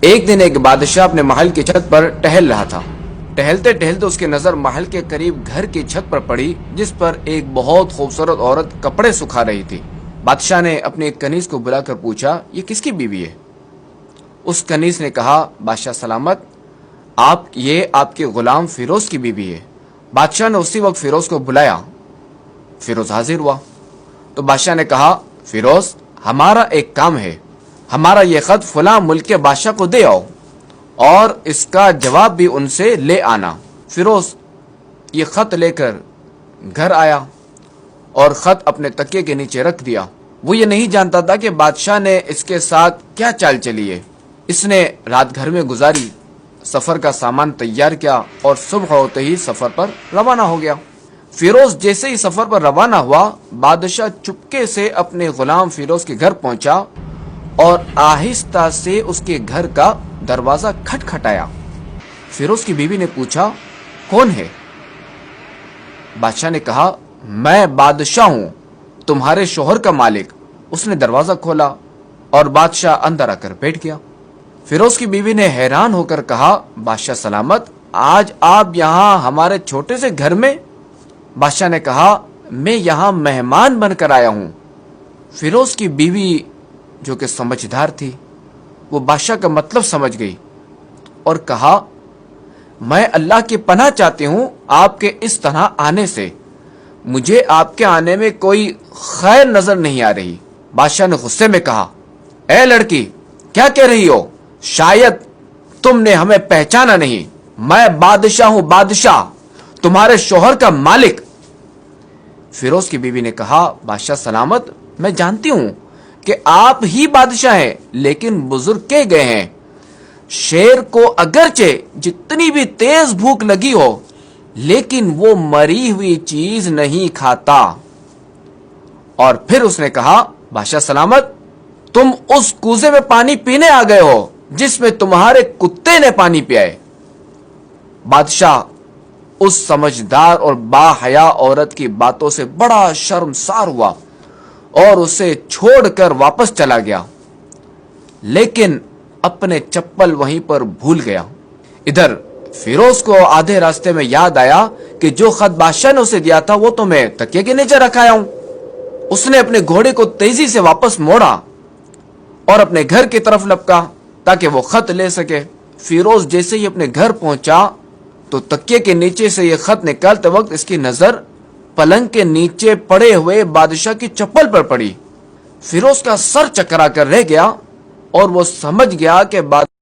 ایک دن ایک بادشاہ اپنے محل کی چھت پر ٹہل رہا تھا۔ ٹہلتے ٹہلتے اس کی نظر محل کے قریب گھر کی چھت پر پڑی، جس پر ایک بہت خوبصورت عورت کپڑے سکھا رہی تھی۔ بادشاہ نے اپنے ایک کنیز کو بلا کر پوچھا، یہ کس کی بیوی ہے؟ اس کنیز نے کہا، بادشاہ سلامت، یہ آپ کے غلام فیروز کی بیوی ہے۔ بادشاہ نے اسی وقت فیروز کو بلایا۔ فیروز حاضر ہوا تو بادشاہ نے کہا، فیروز، ہمارا ایک کام ہے، ہمارا یہ خط فلاں ملک کے بادشاہ کو دے آؤ اور اس کا جواب بھی ان سے لے آنا۔ فیروز یہ خط لے کر گھر آیا اور خط اپنے تکیے کے نیچے رکھ دیا۔ وہ یہ نہیں جانتا تھا کہ بادشاہ نے اس کے ساتھ کیا چال چلی ہے۔ اس نے رات گھر میں گزاری، سفر کا سامان تیار کیا اور صبح ہوتے ہی سفر پر روانہ ہو گیا۔ فیروز جیسے ہی سفر پر روانہ ہوا، بادشاہ چپکے سے اپنے غلام فیروز کے گھر پہنچا اور آہستہ سے اس کے گھر کا دروازہ کھٹکھٹایا۔ فیروز کی بیوی نے پوچھا، کون ہے؟ بادشاہ نے کہا، میں بادشاہ ہوں، تمہارے شوہر کا مالک۔ اس نے دروازہ کھولا اور بادشاہ اندر آ کر بیٹھ گیا۔ فیروز کی بیوی نے حیران ہو کر کہا، بادشاہ سلامت، آج آپ یہاں ہمارے چھوٹے سے گھر میں؟ بادشاہ نے کہا، میں یہاں مہمان بن کر آیا ہوں۔ فیروز کی بیوی جو کہ سمجھدار تھی، وہ بادشاہ کا مطلب سمجھ گئی اور کہا، میں اللہ کی پناہ چاہتی ہوں آپ کے اس طرح آنے سے، مجھے آپ کے آنے میں کوئی خیر نظر نہیں آ رہی۔ بادشاہ نے غصے میں کہا، اے لڑکی، کیا کہہ رہی ہو؟ شاید تم نے ہمیں پہچانا نہیں، میں بادشاہ ہوں، بادشاہ، تمہارے شوہر کا مالک۔ فیروز کی بیوی نے کہا، بادشاہ سلامت، میں جانتی ہوں کہ آپ ہی بادشاہ ہیں، لیکن بزرگ کہہ گئے ہیں، شیر کو اگرچہ جتنی بھی تیز بھوک لگی ہو لیکن وہ مری ہوئی چیز نہیں کھاتا۔ اور پھر اس نے کہا، بادشاہ سلامت، تم اس کوزے میں پانی پینے آ گئے ہو جس میں تمہارے کتے نے پانی پیا ہے۔ بادشاہ اس سمجھدار اور باحیا عورت کی باتوں سے بڑا شرمسار ہوا اور اسے چھوڑ کر واپس چلا گیا، لیکن اپنے چپل وہیں پر بھول گیا۔ ادھر فیروز کو آدھے راستے میں یاد آیا کہ جو خط بادشاہ نے اسے دیا تھا وہ تو میں تکیے کے نیچے رکھایا ہوں۔ اس نے اپنے گھوڑے کو تیزی سے واپس موڑا اور اپنے گھر کی طرف لپکا تاکہ وہ خط لے سکے۔ فیروز جیسے ہی اپنے گھر پہنچا تو تکیے کے نیچے سے یہ خط نکالتے وقت اس کی نظر پلنگ کے نیچے پڑے ہوئے بادشاہ کی چپل پر پڑی۔ فیروز کا سر چکرا کر رہ گیا اور وہ سمجھ گیا کہ